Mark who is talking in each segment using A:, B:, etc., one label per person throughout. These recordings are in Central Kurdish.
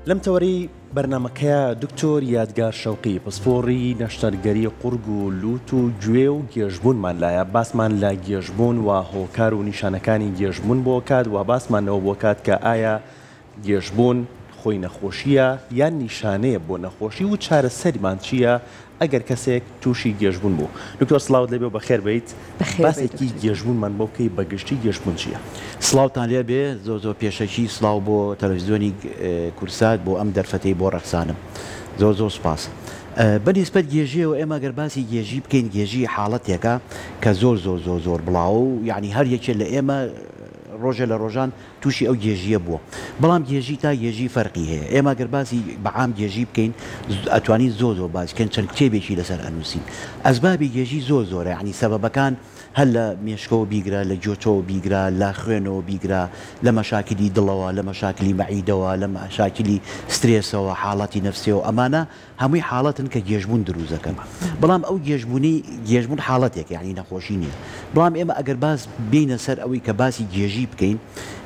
A: لەم تەوەری بەرنامەکەیە دکتۆر یادگار شەوقی پسپۆڕی نەشتەرگەری قورگ و لووت و گوێ و گێژبوونمان لایە باسمان لە گێژبوون و هۆکار و نیشانەکانی گێژبوون بۆ کات و باسمانەوە بۆ کات کە ئایا گێژبوون خۆی نەخۆشیە یان نیشانەیە بۆ نەخۆشی و چارەسەریمان چییە ئەگەر کەسێک تووشی گێژبوون بوو. دکتۆر سڵاوت لێبێ بەخێر بیت باسێکی گێژبوونمان بۆ بکەی بەگشتی گێژبوون چییە؟
B: سڵاوتان لێ بێ زۆر پێشەکی سڵاو بۆ تەلەڤیزیۆنی کورسات بۆ ئەم دەرفەتەی بۆ ڕەخسانم زۆر سپاس. بەنسبەت گێژیەوە ئێمە گەر باسی گێژی بکەین گێژی حاڵەتێکە کە زۆر بڵاو و یعنی هەر یەکێ لە ئێمە ڕۆژە لە ڕۆژان تووشی ئەو گێژیە بووە بەڵام گێژی تا گێژی فەرقی هەیە ئێمە گەر باسی بەعام گێژی بکەین ئەتوانی زۆر باسکەن چەند کتێبێکی لەسەر ئەنووسین ئەسبابی گێژی زۆرە ینی سەبەبەکان هەر لە مێشکەوە بیگرە لە جۆچەوە بیگرە لە خوێنەوە بیگرە لە مەشاکلی دڵەوە لە مەشاکلی مەعیدەوە لە مەشاکلی سترێسەوە حاڵاتی نەفسیەوە ئەمانە هەمووی حاڵەتن کە گێژبوون دروزەکەن بەڵام ئەو گێژبوون حاڵەتێک یعنی نەخۆشی نییە بەڵام ئێمە ئەگەر باس بینە سەر ئەوەی کە باسی گێژی بکەین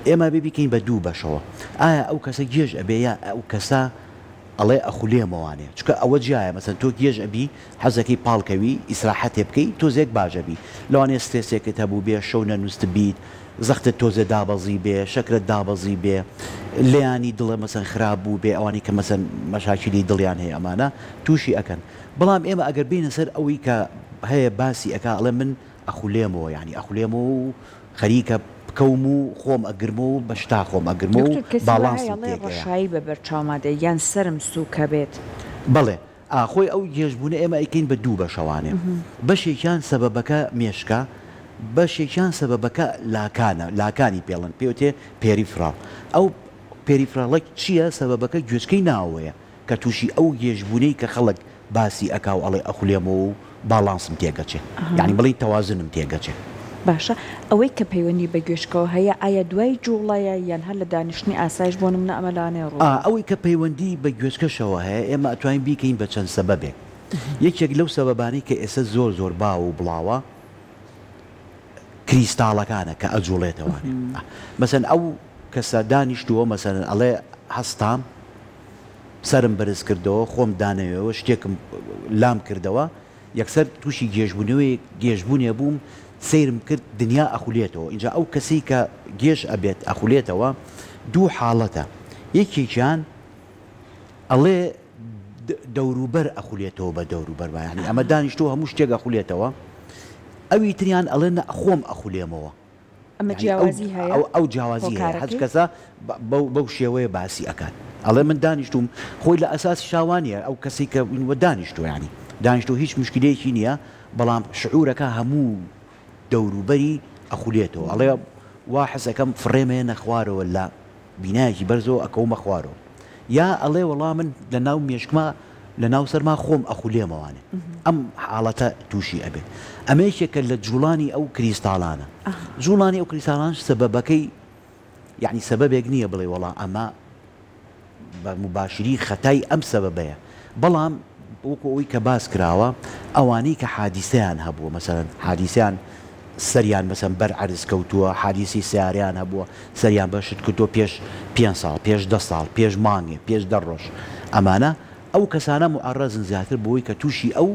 B: ئێمە ببیکەین بە دوو بەشەوە ئایا ئەو کەسە گێژ ئەبێ یا ئەو کەسە ئەڵێ ئەخولێمەوانێ چکە ئەوە جایە مەسەن تۆ گێژ ئەبی حەزەکەی پاڵکەوی ئیسراحەتێ بکەی تۆزێک باشەبی لەوانێ سترێسێکت هەبوو بێ شەو نەنووست بیت زەختت تۆزە دابەزی بێ شەکرت دابەزی بێ لێیانی دڵە مەسەن خراپ بوو بێ ئەوانی کە مەسەن مەشاکلی دڵیان هەیە ئەمانە تووشی ئەکەن بەڵام ئێمە ئەگەر بینە سەر ئەوەی کە هەیە باسی ئەکا ئەڵێ من ئەخولێمەوە یعنی ئەخولێمەوە و خەریکە بکەوم و خۆم ئەگرمە و بەشتا خۆم ئەگرمە و
C: باڵانسڕەشایی بە بەرچاومادە یان سرم سووکە بێت
B: بڵێ ئاخۆی ئەو گێژبوونە ئێمە ئەیکەین بە دوو بەشەوانێ بەشێکیان سەبەبەکە مێشکە بەشێکیان سەبەبەکە لاکانی پێڵن پێوتێ پێریفراڵ ئەو پێریفراڵێک چییە سەبەبەکە گوێچکەی ناوەیە کە تووشی ئەو گێژبوونەی کە خەڵک باسی ئەکاو ئەڵێ ئەخولێمەوە و باڵانسم تێگەچێ یعنی بڵێ تەوازنم تێگەچێ
C: باشە ئەوەی کە پەیوەندی بە گوێشکەوە هەیە ئایا دوای جوڵایە یان هەر لە دانیشتنی ئاسایش بۆ منە ئەمەلانێ ڕوو
B: ئەوەی کە پەیوەندی بە گوێچکەشەوە هەیە ئێمە ئەتوانین بیکەین بە چەند سەبەبێک یەکێک لەو سەبەبانەی کە ئێستا زۆر باو و بڵاوە کریستاڵەکانە کە ئەجوڵێتەوەێ مەسەن ئەو کەسە دانیشتووە مەسەن ئەڵێ هەستام سرم بەرز کردەوە خۆم دانەوێەوە شتێکم لام کردەوە یەکسەر تووشی گێژبوونێ بووم سیرم کرد دنیا ئەخولێتەوە اینجا ئەو کەسی کە گێژ ئەبێت ئەخولێتەوە دوو حاڵەتە یەکێکیان ئەڵێ دەوروبەر ئەخولێتەوە بە دەوروبەر یعنی ئەمە دانیشتۆ هەموو شتێک ئەخولێتەوە ئەوی تریان ئەڵێ خۆم ئەخولێمەوە
C: ئەمە جیاوازی هەیە
B: ئەو جیاوازی هەیە هەچ کەسە بەو شێوەیە باسی ئەکات ئەڵێ من دانیشتوم خۆی لە ئەساسی شاوانیە ئەو کەسی کە دانیشتۆ ینی دانیشتۆ هیچ مشکلەیەکی نییە بەڵام شعورەکە هەموو دەوروبەری ئەخولێتەوە ئەڵێ وا حەزەکەم فڕێمێ نەخوارەوە لە بینایەکی بەرزەوە ئەکەومە خوارەوە یا ئەڵێ وەڵام من لە ناو مێشکما لە ناو سەرما خۆم ئەخولێمەوانێ ئەم حاڵەتە تووشی ئەبێت ئەمەیەکێکە لە جوڵانی ئەو کریستاڵانە جوڵانی ئەو کریستاڵان سەبەبەکەی یعنی سەبەبێک نییە بڵێ وەڵا ئەمە بە مباشری خەتای ئەم سەبەبەیە بەڵام وەکو ئەوی کە باس کراوە ئەوانەی کە حادیسەیان هەبووە مەسەرەن حادیسیان سەریان مەسەن بەر عەرز کەوتووە حادیسی سیاریان هەبووە سەریان بەشت کردووە پێش 5 ساڵ پێش 10 ساڵ پێش مانگێ پێش 10 ڕۆژ ئەمانە ئەو کەسانە معەڕەزن زیاتر بۆی کە تووشی ئەو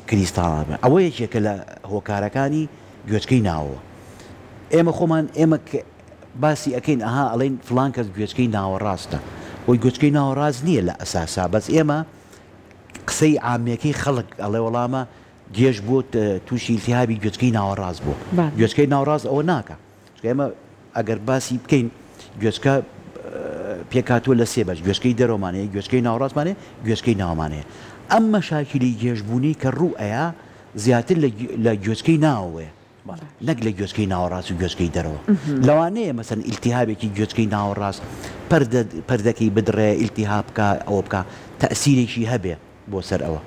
B: کریستاڵان ئەوە یەکێکە لە هۆکارەکانی گوێچکەی ناوەوە ئێمە خۆمان ئێمە باسی ئەەکەین ئەها ئەڵێن فلان کەس گوێچکەی ناوەڕاستە بۆی گوێچکەی ناوەڕاست نییە لە ئەساسا بەس ئێمە قسەی عامەکەی خەڵک ئەڵێ وەڵامە گێژ بۆ تووشی ئیلتیهابی گوێچکەی ناوەڕاست بوو گوێچکەی ناوەڕاست ئەوە ناکە ئێمە ئەگەر باسی بکەین گوێچکە پێکاتوە لە سێ بەش گوێچکەی دەرۆمانەیە گوێچکەی ناوەڕاستمانێ گوێچکەی ناومانەیە ئەم مەشاکلی گێژبوونی کە ڕوو ئەیە زیاتر لە گوێچکەی ناوەیە نەک لە گوێچکەی ناوەڕاست و گوێچکەی دەرەوە لەوانەیە مەسەن ئیلتیهابێکی گوێچکەی ناوەڕاست پەردەکەی بدڕێ ئیلتیهاب بکە ئەوە بکە تەئسیرێکی هەبێ بۆ سەر ئەوە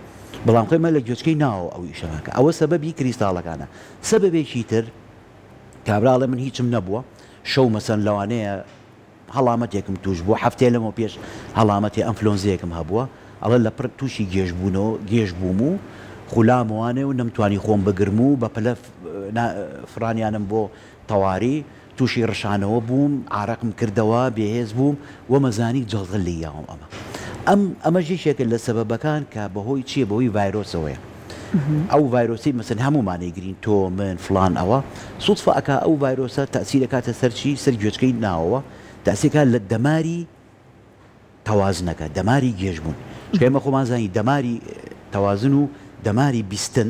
B: بەڵام خۆمە لە گوێچکەی ناوە ئەو ئیشەکە ئەوە سەبەبی کریستاڵەکانە سەبەبێکی تر کابراڵێ من هیچم نەبووە شەو مەسەن لەوانەیە هەڵامەتێکم توش بووە هەفتێ لەمەوە پێش هەڵامەتی ئەنفلۆنزەیەکم هەبووە ئەڵێ لە پڕ تووشی گێژ بووم و خولاموانێ و نەمتوانی خۆم بگرم و بە پلە فرانیانم بۆ تەواری تووشی ڕشانەوە بووم عراقم کردەوە بێهێز بووم و مەزانی جەڵغل لیاوم ئەمە ژێشێکە لە سەبەبەکان کە بەهۆی چیە بەهۆی ڤایرۆسەوەیە ئەو ڤایرۆسی مەسەن هەمومانەی گرین تۆ من فلان ئەوە سوودفە ئەکا ئەو ڤایرۆسە تەسیرە کاتە سەرچی سەر گوێچکەی ناوەوە تەسیرکات لە دەماری تەوازنەکە دەماری گێژبوون ئێمە خۆمان زانی دەماری تەوازن و دەماری بیستن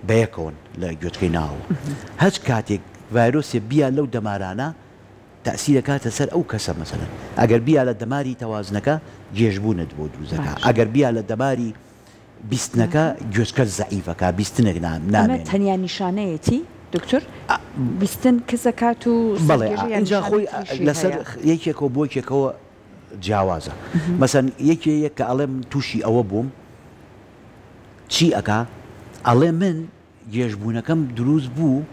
B: بەیەکەون لە گوێچکەی ناوە هەچ کاتێک ڤایرۆسێ بیا لەو دەمارانە تەسیرە کاتە سەر ئەو کەسە مەسەلەن ئەگەر بیا لە دەماری تەوازنەکە گێژبوونت بۆ دروزەکە ئەگەر بیا لە دەماری بیستنەکە گوێچکە زەعیفەکە بیستنێک نامێت
C: تەنیا نیشانەیەتی دکتۆر بیستن کەسەکات و
B: بەڵێ اینجا خۆی لەسەر یەکێکەوە بۆ یەکێکەوە جیاوازە مەسەن یەکێک کە ئەڵێ من تووشی ئەوە بووم چی ئەکا ئەڵێ من گێژبوونەکەم دروست بوو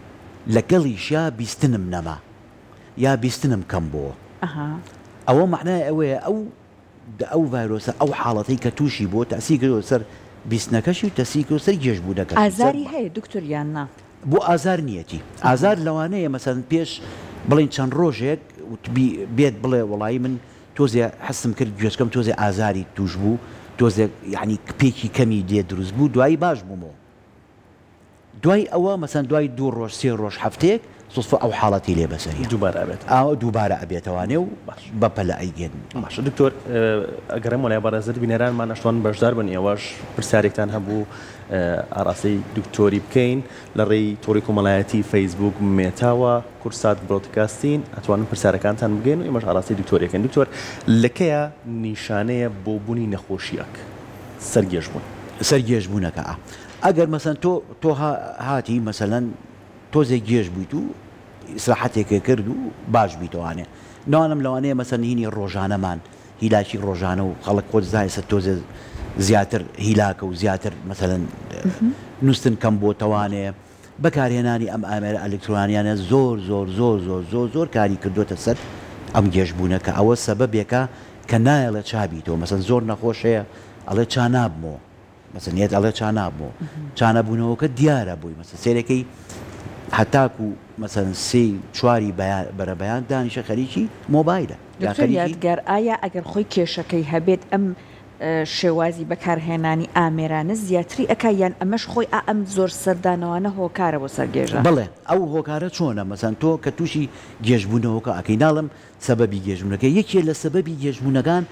B: لەگەڵیشیا بیستنم نەما یا بیستنم کەم بۆ ئەوە معنای ئەوەیە ئەو ڤایرۆسە ئەو حاڵەتی کە تووشی بۆ تەسی کردەوە سەر بیستنەکەشی و تەسی کرد سەر گێژبوونەکە
C: ئازاری هەیە دکتۆر یان نا
B: بۆ ئازار نیەتی ئازار لەوانەیە مەسەن پێش بڵین چەند ڕۆژێک بێت بڵێ وەڵایی من تۆزێ حەسم کرد گوێچکەم تۆزێ ئازاری توش بوو تۆزێک یعنی کپێکی کەمی دێ دروست بوو دوایی باش بوومەوە دوای ئەوە مەسەن دوای 2 ڕۆژ 3 ڕۆژ هەفتەیەک سوسفە ئەو حاڵەتی لێ بەسەریە دووبارە ئەبێتەوانێ و بەپەلە ئەیگەن
A: باشە دکتۆر ئەگەرم وڵای بەڕێزت بینەرانمان نەشتوان بەشدار بن ئێوەش پرسیارێکتان هەبوو ئاڕاستەی دکتۆری بکەین لە ڕێی تۆڕی کۆمەڵایەتی فەیسبوک مێتاوە کورسات برۆدکاستین ئەتوانن پرسیارەکانتان بگەین و ئێمەش ئاڕاستی دکتۆریەکەن دکتۆر لەکەیە نیشانەیە بۆ بوونی نەخۆشیەک
B: سەرگێژبوونەکە ئەگەر مەسەن تۆ هاتی مەسەلەن تۆزێک گێژ بوویت و ئیسراحەتێکە کرد و باش بیتەوانێ ناوانم لەوانەیە مەسەن ڕۆژانەمان هیلاکی ڕۆژانە و خەڵک خۆت زایسە تۆزێ زیاتر هیلاکە و زیاتر مەسەلەن نووسن کەم بۆ تەوانێ بەکارهێنانی ئەم ئامێرە ئەلکترۆنیانە زۆر کاری کردوتە سەر ئەم گێژبوونەکە ئەوە سەبەبێکە کە نایەڵە چابیتەوە مەسەن زۆر نەخۆشەیە ئەڵێ چانابمەوە مەسەنیت ئەڵێ چانابمەوە چانەبوونەوەکە دیارە بووی مەسە سێرەکەی هەتاکو مەسەن 3-4 بەرەبەیان دانیشە خەریکی مۆبایلە
C: یادگار ئایا ئەگەر خۆی کێشەکەی هەبێت ئەم شێوازی بەکارهێنانی ئامێرانە زیاتری ئەکا یان ئەمەش خۆی ئەم زۆر سەردانەوەانە هۆکارە بۆ سەرگێژە
B: بڵێ ئەو هۆکارە چۆنە مەسەن تۆ کە تووشی گێژبوونەوەکە ئەکەی ناڵم سەبەبی گێژبوونەکە یەکێ لە سەبەبی گێژبوونەکان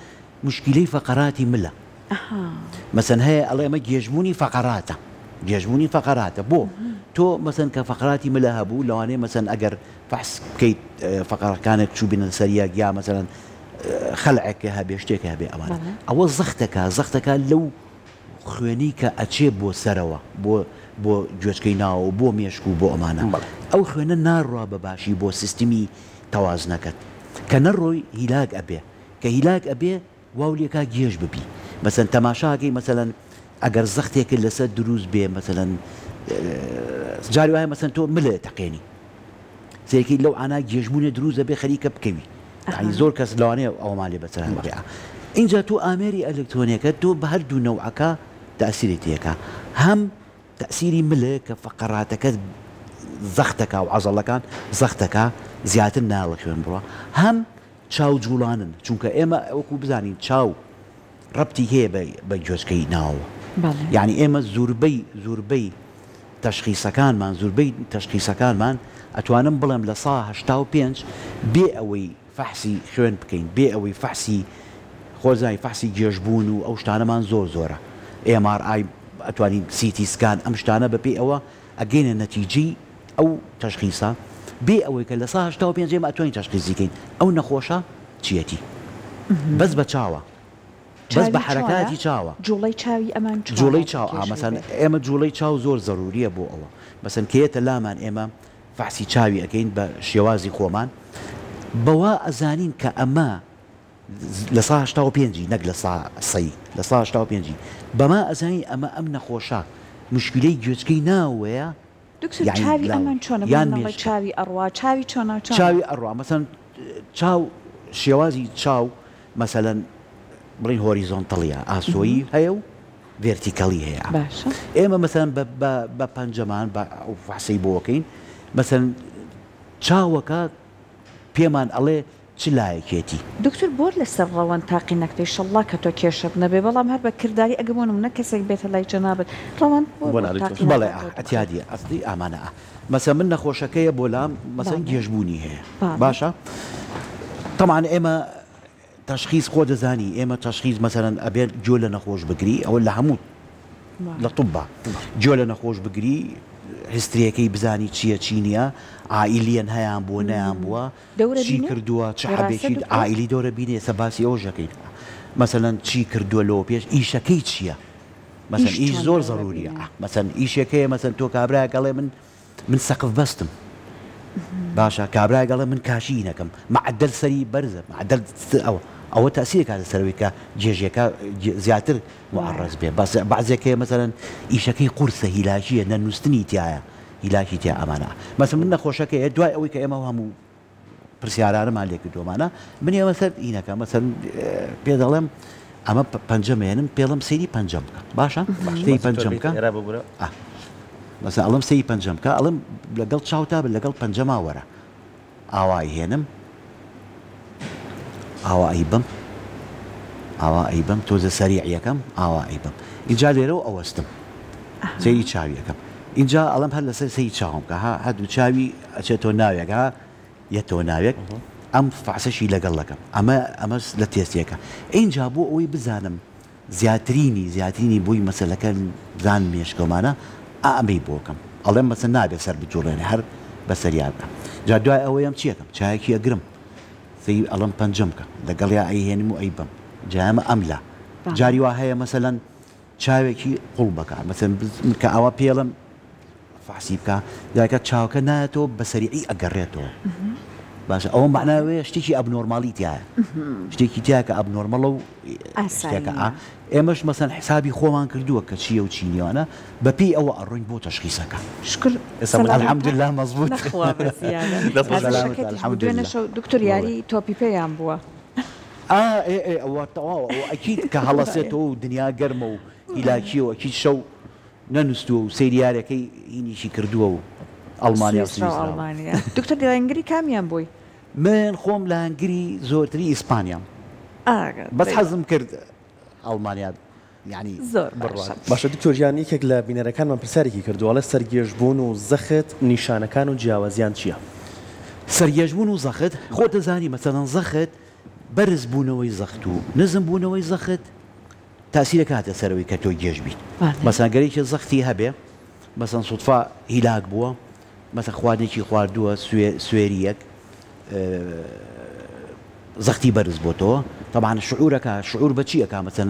B: مشکلەی فەقەراتی ملە مەسەن هەیە ئەڵێ ئەمە گێژبوونی فەقەراتە بۆ تۆ مەسەن کە فەقەراتی ملە هەبوو لەوانەیە مەسەن ئەگەر فەحس بکەیت فەقەرەکانێک چوو بینن سەریە یا مەسەن خەلعێکە هەبێ شتێکە هەبێ ئەوان ئەوە زەختەکە لەو خوێنی کە ئەچێ بۆ سەرەوە بۆ گوێچکەی ناوە بۆ مێشک و بۆ ئەمانە ئەو خوێنە ناڕوا بەباشی بۆ سیستمی تەوازنەکەت کە نەڕۆی هیلاک ئەبێ کە هیلاک ئەبێ واو لێکا گێژ ببی مەسەن تەماشاکەی مەسەلەن ئەگەر زەختێکە لەسەر دروست بێ مەسەلەن جاری وایە مەسەن تۆ ملە تەقێنی سێکی لەو ئانا گێژبوونێ دروستە بێ خەریکە بکەوی زۆر کەس لەوانەیە ئەومان لێ بەسەران بێ اینجا تۆ ئامێری ئەلکترۆنیەکە تۆ بە هەردوو نەوعەکە تەسیرێتیەکە هەم تەسیری ملە کە فەقەراتەکە زەختەکە و عەزەڵەکان زەختەکە زیاتر ناڵە خوێن بڕوە هەم چاو جوڵانن چونکە ئێمە ئەوەکو بزانین چاو ڕەبتی هەیە بە گوێچکەی ناوە یعنی ئێمە زۆربەی تەشخیسەکانمان ئەتوانم بڵێم لە 85 بێ ئەوەی فەحسی خوێن بکەین بێ ئەوەی فەحسی خۆزای فەحسی گێژبوون و ئەو شتانەمان زۆرە MRI ئەتوانین CT سکان ئەم شتانە بەپێی ئەوە ئەگەینە نەتیجەی ئەو تەشخیسە بێ ئەوەی کە لە 85 ئێمە ئەتوانین تەشخیزیکەین ئەو نەخۆشە چیەتی بەس بە چاوە بەس بە حرەکاتی چاوە
C: جوڵەی چاوی ئەمان
B: جوڵەی چاو مەسەن ئێمە جوڵەی چاو زۆر زەروریە بۆ ئەوە مەسەن کێتە لامان ئێمە فەحسی چاوی ئەەکەین بە شێوازی خۆمان بەوا ئەزانین کە ئەمە لە 85 نەک لە 85 بەما ئەزانی ئەمە ئەم نەخۆشە مشکلەی گوێچکەی ناوەیە
C: چاوی ئەمان چۆنە چاوی ئەڕوا چاوی چۆنا
B: چاوی ئەڕوا مەسەن چاو شێوازی چاو مەسەلەن بڵین هۆریزۆنتەڵیە ئاسۆیی هەیە و ڤێرتیکەڵی هەیە ئێمە مەسەن بە پەنجەمان بە ئەو فەحسەی بۆکەین مەسەن چاوەکە پێمان ئەڵێ چ لایەکێتی
C: دکتور بۆ لەسەر ڕەوەن تاقی نەکەی شەڵڵا کە تۆ کێشت نەبێ بەڵام هەر بە کردداری ئەگەمۆنم نە کەسێک بێتە لای جەنابەت ڕەوەن
B: بەڵێ ئەتیادیە ئەستی ئامانە مەسە من نەخۆشەکەیە بۆ لام مەسەن گێژبوونی هەیە باشە طبعا ئێمە تشخیص خۆ دەزانی ئێمە تشخیص مەسەرەن ئەبێت جۆ لە نەخۆش بگری ئەوە لە هەموو لە طبا جۆ لە نەخۆش بگری هستریەکەی بزانی چییە چی نییە ئائیلیەن هەیان بۆ نەیان بووە چی کردووە چ حەبێکی ئائیلی دەورە بینێ سە باسی ئەوژەکەی مەسەلەن چی کردووە لەوە پێش ئیشەکەی چییە مەسەن ئیش زۆر ضروریە مەسەن ئیشەکەیە مەسەن تۆ کابرای گەڵێ من سەقف بەستم باشە کابرای گەڵێ من کاشی نەکەم معدل سەری بەرزە معدل ئەوە تەسیرێک کاتە سەرەوەی کە جێژیەکە زیاتر معڕەز بێ بەعزێکەیە مەسەرەن ئیشەکەی قورسە هیلاشیە نەنووسنی تایە هیلاشی تیا ئەمانە مەسەن من نەخۆشەکەیە دوای ئەوەی کە ئێمە هەموو پرسیارانەمان لێ کردومانە من ئێمە سەر ئینەکە مەسەن پێ دەڵێم ئەمە پەنجەمێنم پێڵم سەیری پەنجەم بکە باشە سەیری پەنجەم بکە مەسەن ئەڵم سەیری پەنجەم بکە ئەڵم لەگەڵ چاوتا لەگەڵ پەنجەما وەرە ئاوای هێنم ئاوا ئەیبم تۆزە سەریع یەکەم ئاوا ئەیبم اینجا لێرەوە ئەوەستم سەیری چاویەکەم اینجا ئەڵم هەر لەسەر سەیری چاوم کە هەردوو چاوی ئەچێتۆ ناوێک یەتەوە ناوێک ئەم فعسەشی لەگەڵەکەم ئەمە لە تێستێکە اینجا بۆ ئەوەی بزانم زیاترینی بووی مەسەلەکە زان مێشکەمانە ئەمەی بۆکەم ئەڵێم مەسە نابێت سەر بجوڵێنێ هەر بەسەریان بکە جا دوای ئەوەیەم چیەکەم چایەکی ئەگرم سەی ئەڵم پەنجەم بکە لەگەڵیا ئەیهێنم و ئەیبم جامە ئەملا جاری وا هەیە مەسەلەن چاوێکی قوڵ بکە مەسەن کە ئەوە پێڵم فحسی بکە دایکە چاوکە نایەتەوە بەسەریعی ئەگەڕێتەوە باشە ئەوە معناوەیە شتێکی ئەبنۆرماڵی تایە شتێکی تایە کە ئەبنۆرمەڵە و شتێکە ئێمەش مەسەن حسابی خۆمان کردووە کە چییە و چی نیوانە بەپێی ئەوە ئەڕۆین بۆ تەشخیسەکە الحەمدولله مەزبوط
C: دکتۆر یاری تۆپی پێیان بووە
B: ئەوە تەواو ئەکید کە هەڵەسێتەوە و دنیا گەرمە و هیلاکیەوە ئەکید شەو نەنووسووە و سەیریارەکەی هینیشی کردووە و ئەڵمانیا
C: ئەڵمانیا دکتۆر لەنگری کامیان بووی
B: من خۆم لە هەنگری زۆرتری ئیسپانیام بەس حەزم کرد ئەڵمانیا ینی
C: زۆر
A: باشە دکتۆریان یەکێک لە بینەرەکانمان پرسیارێکی کردووەڵە سەرگێژبوون و زەخت نیشانەکان و جیاوازیان چییە؟
B: سەرگێژبوون و زەخت خۆ دەزانی مەسەڵەن زەخت بەرز بوونەوەی زەخت و نزم بوونەوەی زەخت تاسیرە کاتە سەرەوەی کە تۆ گێژ بیت مەسەن گەرێکی زەختی هەبێ مەسەن سوتفا هیلاک بووە مەسەن خواردنێکی خواردووە سوێریەک زەختی بەرز بۆتەوە طبعا شعورەکە شعور بە چی ئەکا مەسەن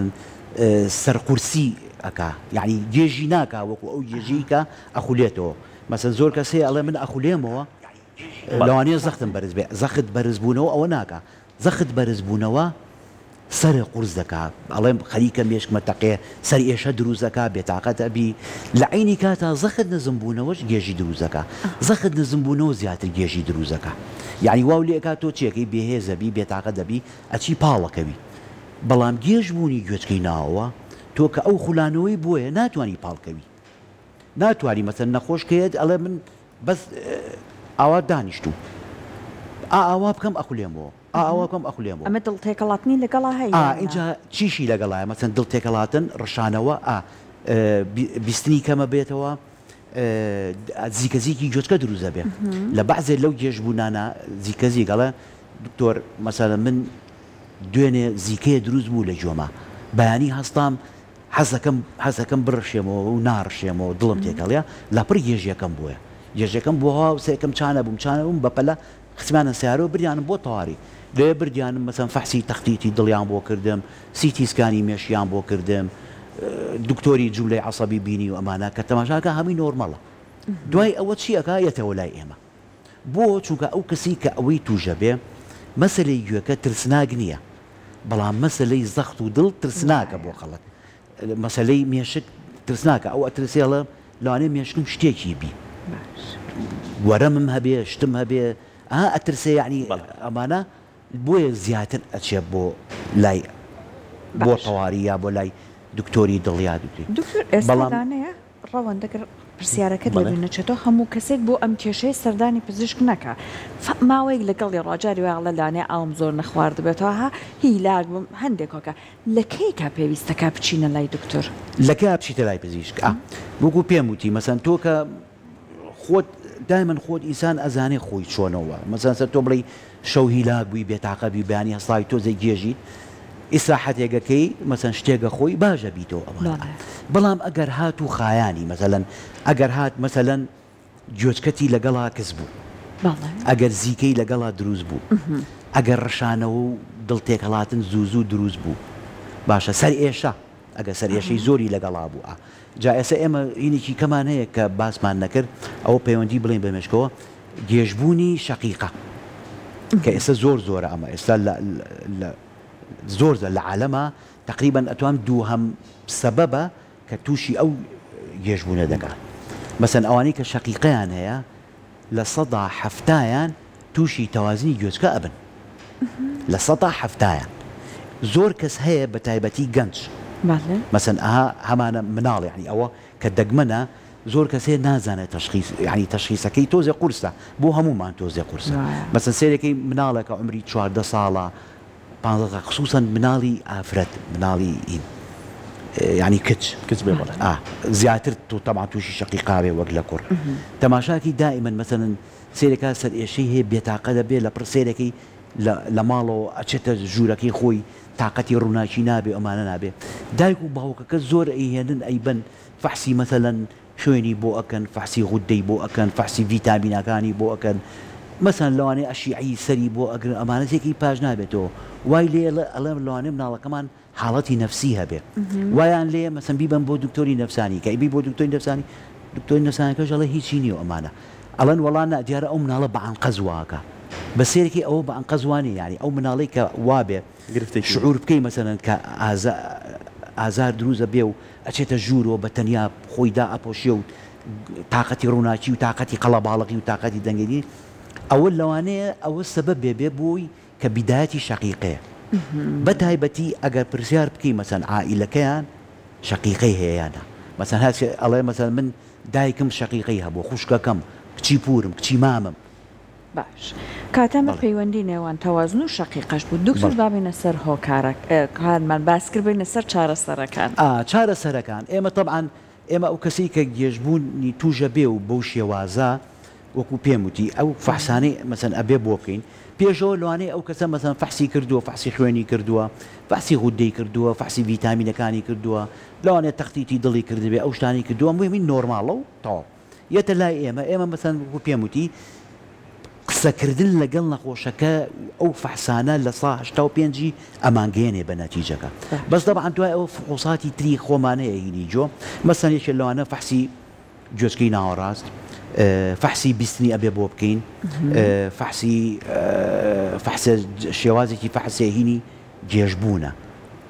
B: سەرقورسی ئەکا یعنی گێژی ناکا وەکو ئەو گێژی کە ئەخولێتەوە مەسەن زۆر کەسێ ئەڵێ من ئەخولێمەوە لەوانەیە زەختم بەرز بێ زەخت بەرز بوونەوە ئەوە ناکە زەخت بەرز بوونەوە سەرە قورس دەکات ئەڵێم خەریکە مێشکمە تەقێ سەر ئێشە دروستەکە بێتاقەتە بی لە عینی کاتە زەخت نزم بوونەوەش گێژی دروستەکە زەخت نزم بوونەوە زیاتر گێژی دروستەکە یعنی واو لێ ئەکات تۆ چیەکەی بێهێزەبی بێتاقە دەبی ئەچی پاڵەکەوی بەڵام گێژ بوونی گوێچکەی ناوەوە تۆ کە ئەو خولانەوەی بۆیە ناتوانانی پاڵکەوی ناتوانانی مەسەن نەخۆشکەیت ئەڵێ من بەس ئاوا دانیشتوو ئاوا بکەم ئەخولێمەوە ئاواکەم ئەخولێمەوە
C: ئەمە دڵتێکەڵاتنی لەگەڵا هەیە
B: اینجا چیشی لەگەڵایە مەسەن دڵتێکەڵاتن ڕشانەوە بیستنی کەمە بێتەوە زیکەزیکی گوێچکە دروزە بێ لە بەعزێ لەو گێژبوونانە زیکەزی گەڵە دکتۆر مەسەلەن من دوێنێ زیکەیە دروست بوو لە گوێمە بەیانی هەستام حەزەکەم بڕشێمەوە و ناڕشێمەوە دڵم تێکەڵەیە لاپڕ گێژیەکەم بووە گێژەکەم بووە سێکەم چانە بووم بەپەلە خسمانە سیارۆ بریانم بۆ تەواوی لێ بردیانم مەسەن فەحسی تەختیتی دڵیان بۆ کردم سیتی سکانی مێشیان بۆ کردم دکتۆری جوولەی عەسەبی بینی و ئەمانە کە تەماشاکە هەمووی نۆرمەڵە دوای ئەوە چی ئەکا یەتەوە لای ئێمە بۆ چونکە ئەو کەسی کە ئەوەی توژە بێ مەسەلەی گوێکە ترسناک نییە بەڵام مەسەلەی زەخت و دڵ ترسناکە بۆ خەڵک مەسەلەی مێشک ترسناکە ئەو ئەترسێڵە لەوانێ مێشکم شتێکی بی وەرەمم هەبێ شتم هەبێ ئەترسێ یعنی ئەمانە بۆیە زیاتر ئەچێ بۆ لای بۆ تەواوی یا بۆ لای دکتۆری دڵیا دوکری
C: بەڵامەیە ڕەوەن دەگەر پرسیارەکەت لە بینەچێتەوە هەموو کەسێک بۆ ئەم کێشەی سەردانی پزیشک نەکە ماوەیەک لەگەڵی ڕاجاری واڵە لاانێ ئاوم زۆر نەخوارد بێتەوە ها هیلاک بم هەندێکۆکە لە کەیکا پێویستەکە بچینە لای دکتۆر
B: لەکە بچیتە لای پزیشک وەکو پێم وتی مەسەن تۆ کە خۆت دایمەن خۆت ئینسان ئەزانێ خۆی چۆنەوە مەسەن سەر تۆ بڵێ شەو هیلاک بووی بێتاقەبی بەیانی هەسڵاوی تۆزەی گێژیت ئیسراحەتێکەکەی مەسەن شتێکە خۆی باشە بیتەوە ئەوە بەڵام ئەگەر هات و خایانی مەسەلەن ئەگەر هات مەسەلەن گوێچکەتی لەگەڵا کەس بوو ئەگەر زیکەی لەگەڵا دروست بوو ئەگەر ڕەشانەوە و دڵتێک هەڵاتن زوو دروست بوو باشە سەر ئێشە ئەگەر سەر ئێشەی زۆری لەگەڵا بوو جا ئێستا ئێمە هینێکی کەمان هەیە کە باسمان نەکرد ئەوە پەیوەندی بڵێن بە مێشکەوە گێژبوونی شەقیقە کە ئێستا زۆرە ئەمە ئێستا زۆر لە عالەمە تقریبا ئەتوان دووهەم سەبەبە کە تووشی ئەو گێژبوونە دەکات مەسەن ئەوانەی کە شەقیقەیان هەیە لە ١٧ تووشی تەوازنی گوێچکە ئەبن لە ١٧ زۆر کەس هەیە بە تایبەتی گەنج مەسەن هەمانە مناڵ یعنی ئەوە کە دەگمەنە زۆر کەسێ نازانێت تەشخیص یعنی تەشخیصەکەی تۆزێ قورسە بۆ هەمومان تۆزێ قورسە مەسەن سێرەکەی مناڵێکە عمری 14 ساڵە 15 خصوصا مناڵی ئافرەت مناڵی ئین يعني كتش زياتر طبعا توشي شقيقة وقت لكور تماشاكي دائما مثلا سيركا سر شيء هي بيتعقد به لبر سيركي لمالو اتشت جوركي خوي طاقتي روناشي نابي امانه نابي دايكو باوك كزور ايهن ايبن فحسي مثلا شويني بو اكن فحسي غدي بو اكن فحسي فيتامين كاني بو اكن مثلا لو انا اشيعي سري بو اكن امانه زيكي باج نابتو وايلي الله لو انا مناله كمان حالتي نفسيها به ويان ليه مثلا بيبن بو دكتوري نفساني كاي بو دكتوري نفساني كاج الله هيك شيني امانه الان والله انا ديار او من الله بعن قزواك بس هيك او بعن قزواني يعني او من عليك وابه شعور بكي مثلا كازار دروزه بيو اتشت جور وبتنيا خويدا ابوشيو طاقتي روناشي وطاقتي قلبالقي وطاقتي دنجدي اول لوانه او السبب بيبوي كبدايتي شقيقه بتايبتي اگر برسيار بكي مثلا عائله كان شقيقي هي انا مثلا هذا الله مثلا من دايكم شقيقيها بو خوشكا كم كتشي بورم كتشي مامم
C: باش كاتم پەیوەندی نێوان تەوازن و شەقیقەش بوو دکتۆر بابینە سەر هۆکارە کارمان باس کرد بینە سەر چارەسەرەکان
B: چارەسەرەکان ئێمە طبعا ئێمە ئەو کەسی کە گێژبوونی توژە بێ و بەو شێوازە وەکو پێم وتی ئەو فەحسانەی مەسەن ئەبێ بۆ بکەین پێشەوە لەوانەیە ئەو کەسە مەسەن فەحسی کردووە فەحسی خوێنی کردووە فەحسی غودەی کردووە فەحسی ڤیتامینەکانی کردووە لەوانەیە تەختیتی دڵی کردبێ ئەو شتانی کردووە مهمی نۆرماڵە و تەواو یەتە لای ئێمە مەسەن وەکو پێم وتی قسەکردن لەگەڵ نەخۆشەکە ئەو فەحسانە لە 1970 ئەمانگەێنێ بە نەتیجەکە بەس دەبعاً دوای ئەو فحوساتی تری خۆمانەیە هینی جۆ مەسەن یەکێک لەوانە فەحسی گوێچکەی ناوەڕاست فەحسی بیستنی ئەبێ بۆ بکەین فەحسە شێوازێکی فەحسێ هینی گێژبوونە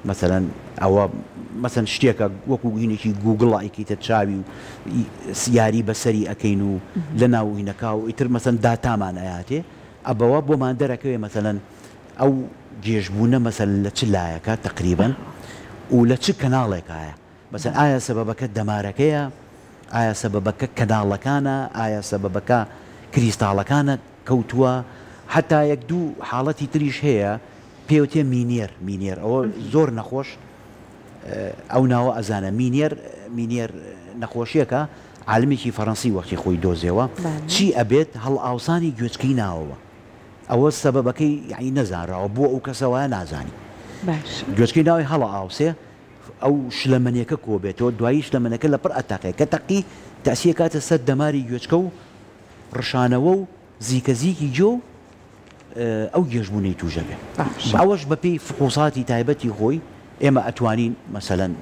B: مثلا ئەوە مثلا شتێکە وەکو هینێکی گوگڵ ئایکیتە چاوی و یاری بەسەری ئەەکەین و لە ناو هینەکە و ئیتر مەسەن داتامان ئااتێ ئەبەوە بۆمان دەرەکەوێ مەسەن ئەو گێژبوونە مەسەن لە چ لایەکە تقریبا و لە چ کەناڵێکایە مەسەن ئایا سەبەبەکە دەمارەکەیە ئایا سەبەبەکە کەناڵەکانە ئایا سەبەبەکە کریستاڵەکانە کەوتووە حتا یەک دوو حاڵەتی تریش هەیە پێوتێ مینێر ئەوە زۆر نەخۆش ئەو ناوە ئەزانە مینێر نەخۆشیەکە عالمێکی فەڕەنسی وەختی خۆی دۆزێەوە چی ئەبێت هەڵ ئاوسانی گوێچکەی ناوەوە ئەوە سەبەبەکەی یعنی نەزانراوە بۆ ئەو کەسەوە نازانی گوێچکەی ناوی هەڵە ئاوسێ ئەو شلەمەنیەکە کۆبێتەوە دوایی شلەمەنەکە لە پڕ ئەتاقەیە کە تەقی تەسیە کاتە سەر دەماری گوێچکە و ڕشانەوە و زیکەزیکی جۆ ئەو گێژبوونەی توژە بێ ئەوەش بەپێی فحوساتی تایبەتی خۆی ئێمە ئەتوانین مەسەلەن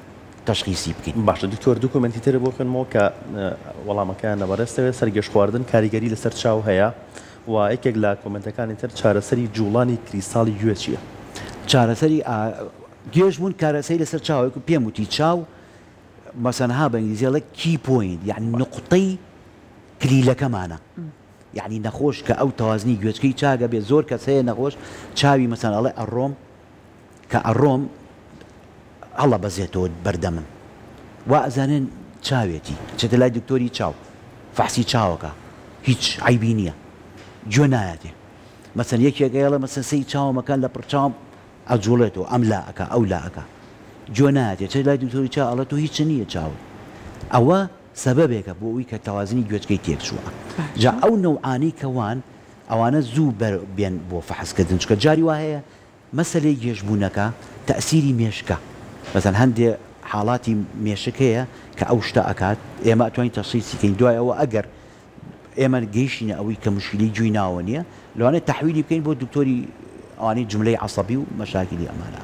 B: تەشخیصی بکەین
A: باشە دکتۆر دوکومنتی تر بۆ خوێنمەوە کە وەڵامەکەیان لەبەرەستەوێت سەرگەشت خواردن کاریگەری لەسەر چاو هەیە و یەکێک لە کۆمنتەکانی تر چارەسەری جوڵانی کریستاڵی گوێ چییە؟
B: چارەسەری گێژبوون کارەسەری لەسەر چاوێک و پێم وتی چاو مەسەنها بە ئینگلیزیەڵە کی پۆینت یعنی نقطەی کلیلەکەمانە یعنی نەخۆش کە ئەو تەوازنی گوێچکەی چاگە بێ زۆر کەس هەیە نەخۆش چاوی مەسەن ئەڵێ ئەڕۆم کە ئەڕۆم هەڵە بەزێتەوە بەردەمن وا ئەزانێن چاوێتی چێتە لای دکتۆری چاو فحسی چاوەکە هیچ عیبی نییە گوێ نایەتێ مەسەن یەکێکەیەڵە مەسەن سی چاومەکان لە پڕچاوم ئەجوڵێتەوە ئەم لاەکە ئەو لاەکە گوێ نایەتێ چێت لای دکتۆری چاو ئەڵە تۆ هیچ نییە چاوت ئەوە سەبەبێکە بۆ ئەوی کە تەوازنی گوێچکەی تێکچووە جا ئەو نەوعانەی کەوان ئەوانە زوو بێن بۆ فەحسکردن چکە جاری وا هەیە مەسەلەی گێژبوونەکە تەسیری مێشکە مەسەن هەندێک حاڵاتی مێشک هەیە کە ئەو شتە ئەکات ئێمە ئەتوانین تەشخیصیکەین دوای ئەوە ئەگەر ئێمە گەیشتینە ئەوەی کە مشکلی گوێی ناوە نییە لەوانێت تەحویلی بکەین بۆ دکتۆری ئەوانەی جملەی عەسەبی و مەشاکلی ئەمانە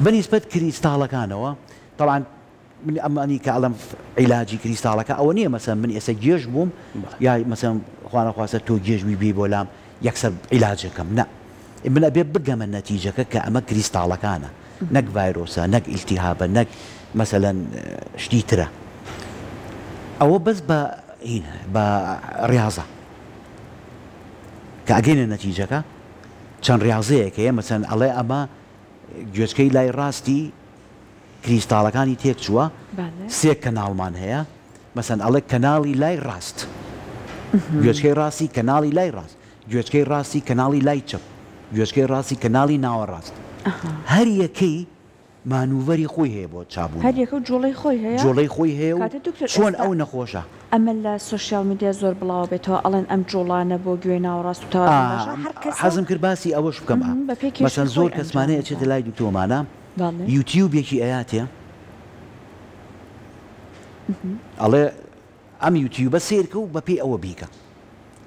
B: بەنسبەت کریستاڵەکانەوە طبعا من ئەمانی کە ئەڵم عیلاجی کریستاڵەکە ئەوە نییە مەسەن من ئێستا گێژ بووم یا مەسەن خوا نەخواستە تۆ گێژوی بێ بۆ لام یەکسەر عیلاجەکەم نە من ئەبێ بگەمە نەتیجەکە کە ئەمە کریستاڵەکانە نەک ڤایرۆسە نەک ئیلتیهابە نەک مەسەلەن شتی ترە ئەوە بەس بە ڕاضە کە ئەگەینە نەتیجەکە چەند ڕاضەیەک هەیە مەسەن ئەڵێ ئەمە گوێچکەی لای ڕاستی کریستاڵەکانی تێکچووە سێ کەناڵمان هەیە مەسەن ئەڵێ کەناڵی لای ڕاست گوێچکەی ڕاستی کەناڵی لای ڕاست گوێچکەی ڕاستی کەناڵی لای چەپ گوێچکەی ڕاستی کەناڵی ناوەڕاست هەر یەکەی مانوڤەری خۆی هەیە بۆ چابوون
C: هەر یەکە جوڵەی خۆی هەیە
B: جوڵەی خۆی هەیە و چۆن ئەو نەخۆشە
C: ئەمە لە سوسیال میدیا زۆر بڵاو بێتەوە ئەڵێن ئەم جوڵانە بۆ گوێ ناوەڕاست و
B: حەزم کرد باسی ئەوەش بکەم مەسەن زۆر کەسمانەیە چێتە لای دکتۆرمانە یوتیوبێکی ئەیاتێ ئەڵێ ئەم یوتیوبە سیرکە و بەپێی ئەوە بیکە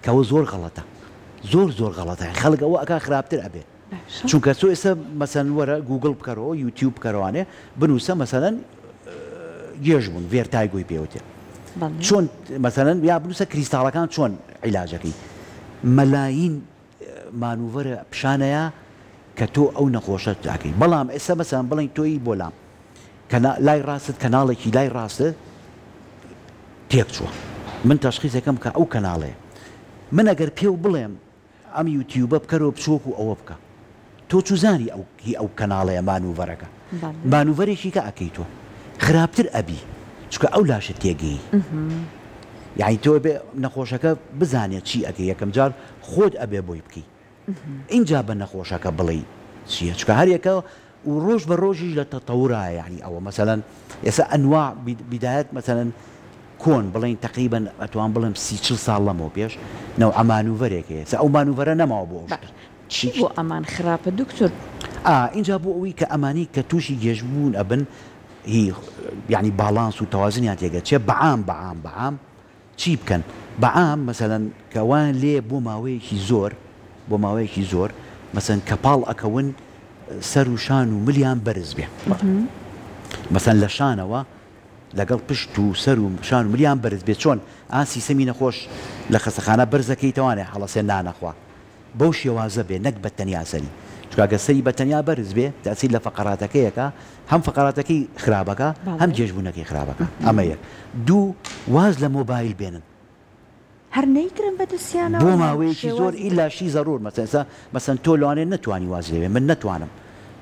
B: کەەوە زۆر غەڵەتە زۆر غەڵەتە خەڵک ئەوە ئەکا خراپتر ئەبێ چونکە سۆ ئێستا مەسەن وەرە گوگل بکەرەوە یوتیوب بکەرەوانێ بنووسە مەسەلەن گێژ بوون ڤێرتایگۆی پێوتێ چۆن مەسەلەن یا بنووسە کریستاڵەکان چۆن عیلاجەکەی مەلاین مانوڤەرە پیشانەیە کە تۆ ئەو نەخۆشە تاکەی بەڵام ئێستا مەسەن بڵین تۆی بۆلام لای ڕاستت کەناڵێکی لای ڕاستە تێکچووە من تەشخیصەکەم کە ئەو کەناڵەیە من ئەگەر پێو بڵێم ئەم یوتیوبە بکەرەوە بچۆک و ئەوە بکە تۆ چوزانی ئەو کەناڵەیە مانوڤەرەکە مانوڤەرێکی کە ئەەکەی تۆ خراپتر ئەبی چکە ئەو لاشە تێگەی یعنی تۆ بێ نەخۆشەکە بزانێت چی ئەەکەی یەکەم جار خۆت ئەبێ بۆی بکەی اینجا بە نەخۆشەکە بڵێ چییە چکە هەرێکە و ڕۆژ بە ڕۆژیش لە تەتەورایە یعنی ئەوە مەسەلەن ئێستا ئەنواع بیدایەت مەسەلەن کۆن بڵین تقریبان ئەتوان بڵێم 30 ساڵ لەمەوە پێش نەو ئەمانوڤەرێکەیە ئەو مانوڤەرە نەماوە بۆ
C: چی بۆ ئەمان خراپە دکتۆر
B: اینجا بۆ ئەوەی کە ئەمانی کە تووشی گێژبوون ئەبن هی یعنی باڵانس و تەوازنیان تێگە چێ بەعام چی بکەن بەعام مەسەلەن کەوان لێ بۆ ماوەیەکی زۆر مەسەن کەپاڵ ئەکەون سەر و شان و ملیان بەرز بێ مەسەن لە شانەوە لەگەڵ پشت و سەر و شان و ملیان بەرز بێت چۆن سیستەمی نەخۆش لە خەستەخانە بەرزەکەی توانێت هەڵەسێ نانەخوا بەو شێوازە بێ نەک بە تەنیا سەری چکاگە سەری بە تەنیا بەرز بێ تەسیل لە فەقەراتەکەیەکە هەم فەقەراتەکەی خراپەکە هەم گێژبوونەکەی خراپەکە ئەمە یەک دوو واز لە مۆبایل بێنن
C: هەر نەیکرن بەدەستیانەوە
B: بۆ ماوەیەکی زۆر ئیلاشی زەڕور مەسەن تۆ لەوانێ نەتوانی واز لێوێ من نەتوانم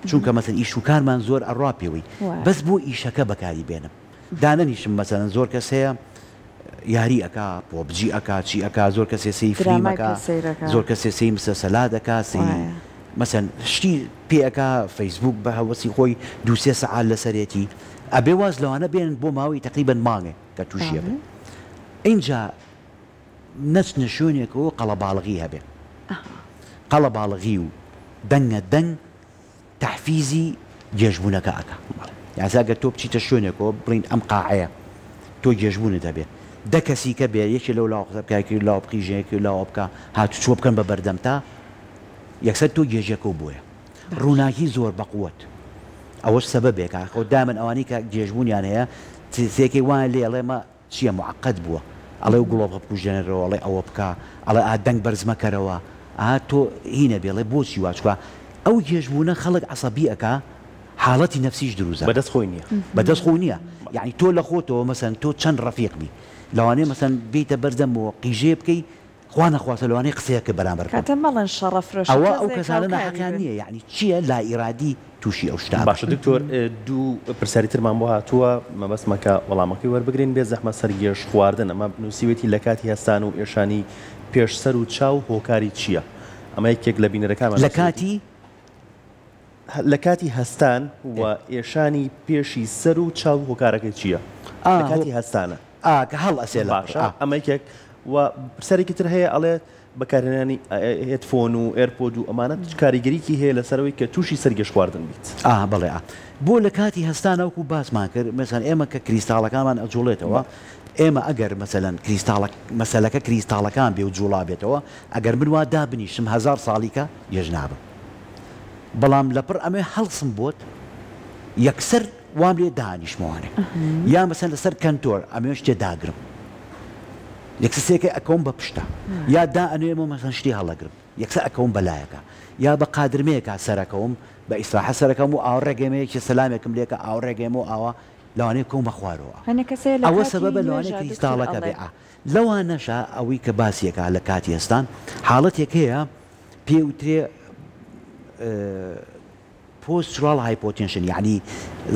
B: چونکە مەسەن ئیش و کارمان زۆر ئەڕوا پێوەی بەس بۆ ئیشەکە بەکاری بێنم دانەنیشم مەسەن زۆر کەس هەیە یاری ئەکا پۆبجی ئەکا چی ئەکا زۆر کەسێ سی فیلمەکە زۆر کەسێ سی مسەسەلا دەکا مەسەن شتی پێەکە فەیسبوک بە هەوەسی خۆی دووسێ سەعات لەسەرێتی ئەبێ واز لەوانە بێنن بۆ ماوەی تقریبەن مانگێ کە تووشیە بن اینجا نەچنە شوێنێکەوە قەڵەباڵغی هەبێ قەڵەباڵغی و دەنگە دەنگ تەحفیزی گێژبوونەکە ئەکا یاساگە تۆ بچیتە شوێنێکەوە بڵین ئەم قاعەیە تۆ گێژبوونت هەبێ دە کەسی کە بێ یەکی لەو لاو قسە بکایکی لاو بقیژەیەکی لاوە بکە هاتو چۆ بکەن بە بەردەم تا یەکسەر تۆ گێژەکە و بۆیە ڕووناکی زۆر بەقووەت ئەوەش سەبەبێکە خۆ دامن ئەوانی کە گێژبوونیان هەیە سێکی وان لێ ئەڵێمە چییە معقد بووە ئەڵێ و گوڵۆ بکوژێنەرەوە ئەڵێ ئەوە بکە ئەڵێ دەنگ بەرزمەکەرەوە تۆ هینە بێڵێ بۆچی واچکە ئەو گێژبوونە خەڵک عەسەبی ئەکا حاڵەتی نەفسیش دروزە
A: بەدەست خۆی نییە
B: بەدەست خۆی نییە یعنی تۆ لە خۆتەوە مەسەن تۆ چەند ڕەفیق بی لەوانەیە مەسەن بیتە بەردەمەوە قیژێ بکەی خوا نەخواتە لەوانەیە قسەیەکە بەرامبەر
C: کاتە مەڵەن شەڕەفرۆش
B: ئەوە ئەو کەسانە ناحەقیان نییە یعنی چییە لا ئیرادی تووشی ئەو شتا
A: باشە دکتۆر دوو پرسیاری ترمان بۆ هاتووە مەبەستمەکە وەڵامەکەی وەربگرین بێ زەحمە سەرگێش خواردن ئەمە نووسیوێتی لە کاتی هەستان و ئێشانی پێش سەر و چاو هۆکاری چییە؟ ئەمە یەکێک لە بینەرەکانمان لە کاتی هەستان و ئێشانی پێشی سەر و چاو هۆکارەکەی چییە؟ لە کاتی هەستانە
B: کە هەڵ ئەسێ
A: باشە ئەمە یەکێک و پرسیارێکی تر هەیە ئەڵێ بەکارهێنانی هێدفۆن و ئێرپۆد و ئەمانە کاریگەریکی هەیە لەسەرەوەی کە تووشی سەرگەش خواردن بیت
B: بەڵێ بۆ لە کاتی هەستانەوەکو باسمان کرد مەسەن ئێمە کە کریستاڵەکانمان ئەجوڵێتەوە ئێمە ئەگەر مەسەلەن مەسەلەکە کریستاڵەکان بێ و جوڵا بێتەوە ئەگەر من وا دابنیشم 1000 ساڵیکە یەژ نابم بەڵام لەپڕ ئەمێ هەڵسم بۆت یەکسەر وام لێ دانیشمەوانێ یا مەسەن لەسەر کەنتۆر ئەمێ شتێ داگرم یەکسەسێکە ئەکەوم بە پشتە یا دا ئەنوێمە مەسەن شتی هەڵەگرم یەکسەر ئەکەوم بەلایەکە یا بە قادرمەیەکە سەرەکەوم بە ئیسراحە سەرەکەم و ئاوڕێگەمەیەکی سەلامێکم لێکە ئاوڕێگەم و ئاوا لەوانەیە بکەم بەخوارەوە ئەوە سەبەبە لەوانەیە کریستاڵەکە بێ لەوان نەشا ئەوەی کە باسیەکە لە کاتی هەستان حاڵەتێک هەیە پێوترێ پۆسترال هایپۆتێنشن یعنی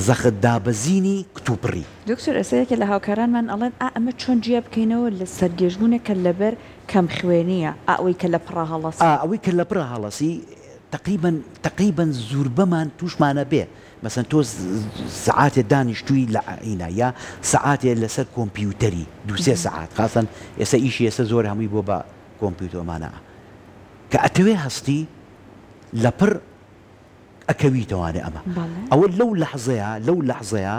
B: زەخت دابەزینی کتوپڕی
C: دکتۆر ئێسەیەکە لە هاوکارانمان ئەڵێن ئەمە چۆن جیا بکەینەوە لە سەرگێژبوونێکە لەبەر کەم خوێنیە ئەوەی کە لە پڕە هەڵەسی
B: ئەوەی کە لە پڕە هەڵەسی تقریبا زوربەمان تووشمانە بێ مەسەن تۆ سعاتێ دانیشتووی لە عینە یا سعاتێ لەسەر کۆمپیوتەری دوسێ سعات خاصن ئێستا ئیشی ئێستا زۆر هەمووی بۆ بە کۆمپیوتۆمانە کە ئەتەوێ هەستی لەپڕ ئەکەویتەوانێ ئەمە ئەوە لەو لەحزەیە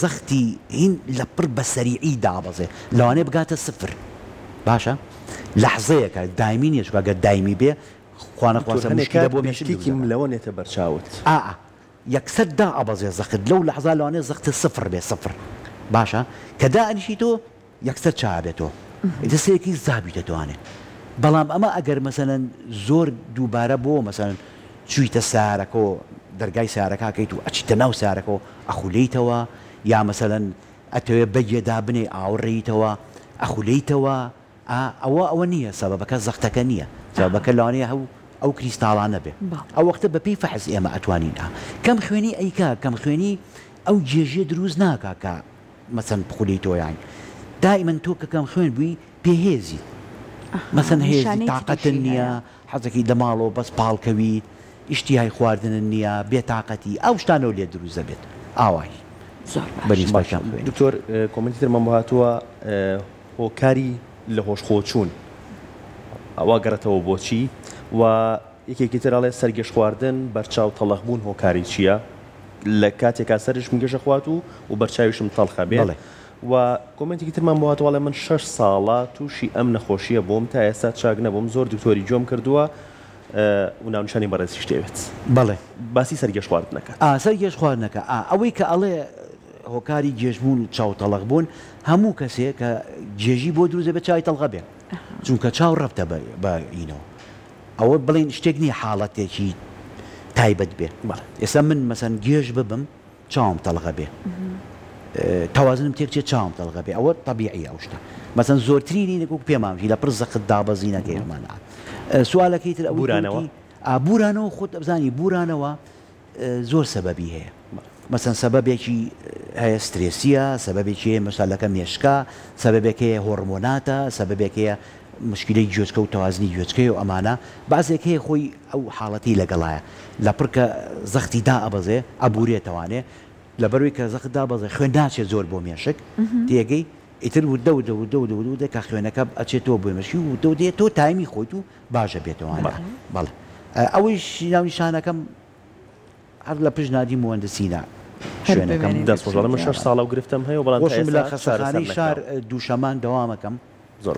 B: زەختی هین لە پڕ بە سەریعی دابەزێ لەوانێ بگاتە سفر باشە لەحزەیەکە دایمی نیە چکە گەر دایمی بێ خوانەخواسە مشکلە بۆ
A: مشکێکی لەوە نێتە بەرچاوت
B: یەکسەر دا ئەبەزێ زەخت لەو لەحزا لەوانێ زەختە سفر بێ سفر باشە کە دا ئەنیشی تۆ یەکسەر چابێتەوە دەسەیەکی زابیتە توانێت بەڵام ئەمە ئەگەر مەسەنەن زۆر دووبارە بۆ مەسەن چوویتە سارەکە و دەرگای سارەکەکەیت و ئەچیتە ناو سارەکە و ئەخولەیتەوە یا مەسەلەن ئەتەوێ بەگێدا بنێ ئاوڕێیتەوە ئەخولەیتەوە ئەوە نییە سەبەبەکە زەختەکە نییە سەبەبەکە لەوانەیە ئەو کریستاڵانە بێ ئەو وەختە بەپێی فەحز ئێمە ئەتوانین کەم خوێنی ئەیکا کەم خوێنی ئەو جێژێ دروست ناکا کە مەسەن بخولەیتەوە یان دائیمەن تۆ کە کەم خوێن بووی پێهێزی مەسەن هێزی تااقەتن نییە حەزەکەی لە ماڵەوە بەس پاڵکەویت ئیشتیهای خواردنە نییە بێتاقەتی ئەو شتانەوە لێ دروزە بێت ئاوای بەریز باشە
A: دکتۆر کۆمنتی ترمان بۆ هاتووە هۆکاری لە هۆشخۆچوون ئەوە گەڕێتەوە بۆچی و یەکێکی ترڵێ سەرگەش خواردن بەرچاو تەڵەخبوون هۆکاری چییە لە کاتێکا سەرشم گەشە خوات و بەرچاویشم تەڵخە بێ و کۆمنتێکی ترمان بۆ هاتووەڵێ من 6 ساڵە تووشی ئەم نەخۆشیە بۆم تا ئێستا چاک نەبووم زۆر دکتۆری جۆم کردووە و ناونیشانی بەڕێزی شتێوێت
B: بەڵێ
A: باسی سەرگەش خواردنەکە
B: سەرگەش خواردنەکە ئەوەی کە ئەڵێ هۆکاری گێژبوون و چاو تەڵق بوون هەموو کەسێک کە جێژی بۆ دروزە بە چای تەڵغە بێ چونکە چاو ڕەبتە بەینەوە ئەوە بڵێن شتێک نیە حاڵەتێکی تایبەت بێ ئێستا من مەسەن گێژ ببم چاوم تەڵغە بێ تەوازنم تێکچێت چاوم تەڵغە بێ ئەوە طبیعی ئەو شتە مەسەن زۆرترینی نەکوک پێمانشی لە پڕ زەخت دابەزینەکەی ئەمانە سوالەکەی تر بورانەوە خۆت ئەبزانی بورانەوە زۆر سەبەبی هەیە مەسەن سەبەبێکی هەیە سترێسیە سەبەبێکی هەیە مەسالەکە مێشکە سەبەبێکی هۆرمۆناتە سەبەبێکەیە مشکلەی گوێچکە و تەوازنی گوێچکەی و ئەمانە بازێک هەیە خۆی ئەو حاڵەتی لەگەڵایە لە پڕکە زەختی دا ئەبەزێ ئەبورێتەوانێ لەبەروی کە زەخت دابەزێ خوێن ناچێت زۆر بۆ مێشک تێگەی ئیتر دە کە خوێنەکە ئەچێتەوە بۆ مەشی و دەودێت تۆ تایمی خۆیت و باشە بێتەوە بەڵێ ئەوەیش ناونیشانەکەم هەر لە پشت نادی مهندسینە شوێنەکەم
A: دەستۆژڵە من 6 ساڵە و گرفتم هەیە و بەڵام
B: لە خەسەخانەی شار دووشەمان دەوامەکەم
A: زۆر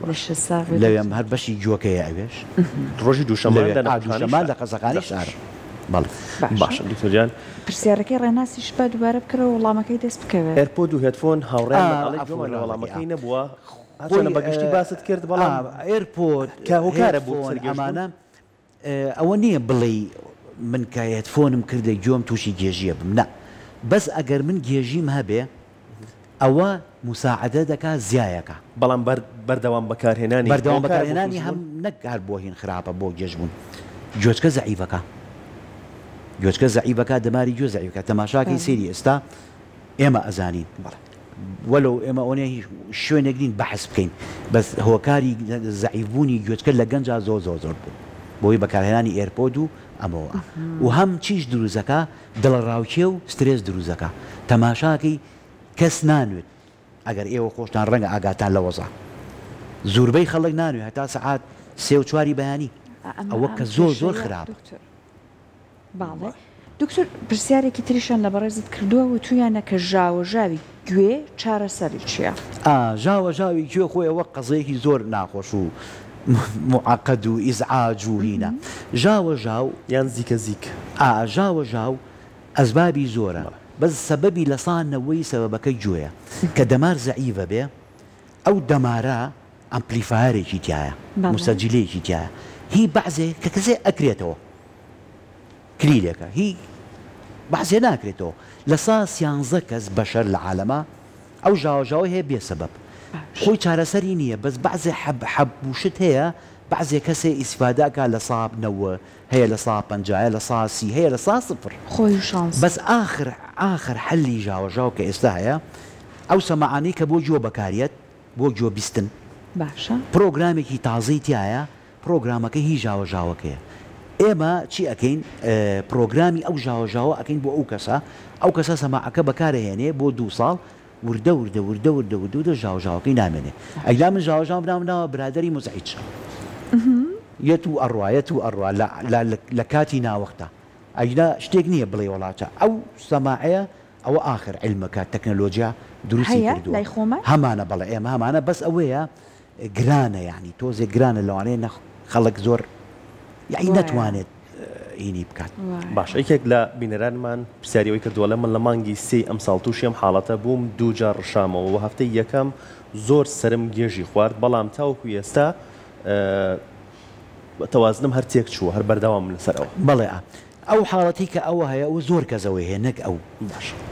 B: لەوێم هەر بەشی جوۆکەیە ئەوێش
A: ڕۆژی
B: دووشەمان لە قەزەخانەی شار
A: باشە دکتۆریان
C: پرسیارەکەی ڕێناسیش بە دووبارە بکەرەوە وەڵامەکەی دەست بکەوێت
A: ئێرپۆد و هێدفۆن هاوڕێ وەڵامەکەی نەبووە هەچەنە بەگشتی باست کرد بەڵام
B: ئێرپۆد
A: کە هۆکارە بوو
B: ئەمانە ئەوە نییە بڵێ من کە هێدفۆنم کردە گوێم تووشی گێژیە بم نە بەس ئەگەر من گێژیم هەبێ ئەوە مساعدە دەکا زیایەکە
A: بەڵام بەردەوام بەکارهێنانی
B: هەم نەک هەر بۆ هین خراپە بۆ گێژبوون گوێچکە زەعیفەکە گوێچکە زەعیفەکە دەماری گوێ زەعیفەکە تەماشاکەی سێری ئێستا ئێمە ئەزانین وەلو ئێمە ئەوەیە هیچ شوێنێک نین بەحث بکەین بەس هۆکاری زەعیفبوونی گوێچکە لە گەنجا زۆر بوو بۆی بەکارهێنانی ئێرپۆد و ئەمەوە و هەم چیش دروزەکە دڵڕاوکێ و سترێس دروزەکە تەماشاکەی کەس نانوێت ئەگەر ئێوە خۆشتان ڕەنگە ئاگاتان لە وەزە زۆربەی خەڵک نانوێت هەتا سەعات 3 و 4 بەیانی ئەوە کە زۆر خراپ
C: باڵێ دکتۆر پرسیارێکی تریشان لە بەڕێزت کردووە و تویانە کە ژاوەژاوی گوێ چارەسەری چییە؟
B: ژاوەژاوی گوێ خۆی ئەوە قەزەیەکی زۆر ناخۆش و معقد و ئیزعاج و هینە ژاوەژاو
A: یان زیکە
B: ژاوەژاو ئەسبابی زۆرە بەس سەبەبی لەسانەوەی سەبەبەکەی گوێیە کە دەمار زەعیفە بێ ئەو دەمارە ئەمپلیفایەرێکی تایە موسەجلەیەکی تایە هی بەعزێ کە کەسێ ئەکرێتەوە کلیلێکە هی بەعزێ ناکرێتەوە لە سا 11 کەس بەشەر لە عالەمە ئەو ژاوەژاوی هەیە بێسەبەب خۆی چارەسەری نییە بەس بەعزێ حەبوشت هەیە بەعزێ کەسێ ئیسفاداکە لە سا 9 هەیە لە سا 50 لە سا 30 هەیە لە سا 0
C: خۆی شانس
B: بەس ئاخر حەلی ژاوەژاو کە ئێستا هەیە ئەو سەماعانەی کە بۆ گوێ بەکارێت بۆ گوێ بیستن
C: باشە
B: پرۆگرامێکی تازەی تایە پرۆگرامەکە هی ژاوەژاوەکەیە ئێمە چی ئەەکەین پرۆگرامی ئەو ژاوەژاوە ئەەکەین بۆ ئەو کەسە سەماعەکە بەکارهێنێ بۆ 2 ساڵ وردە ژاوەژاوەکەی نامێنێ ئەیلا من ژاوەژاو بناوە برادری مزعیج یەت و ئەڕوا لە کاتی ناوەختە ئەیلا شتێک نییە بڵێ وڵاتە ئەو سەماعەیە ئەوە ئاخر علمەکە تەکنەلۆجیا دروستی کردووە هەمانە بەڵێ ئێمە هەمانە بەس ئەوەیە گرانە یعنی تۆزێ گرانە لەوانەیە خەڵک زۆر یعنی نەتوانێت هینی بکات
A: باش یەکێک لە بینەرانمان پرسیاریەوەی کردووە لە من لە مانگی 3 ئەم ساڵ تووشیم حاڵەتە بووم 2 جار ڕشامەوە و هەفتەی یەکەم زۆر سرم گێژی خوارد بەڵام تاوەکو ئێستا تەوازنم هەر تێک چووە هەر بەردەوام لەسەرەوە
B: بەڵێ ئەو حاڵەتی کە ئەوە هەیە و زۆر کەسەوەی هەیە نەک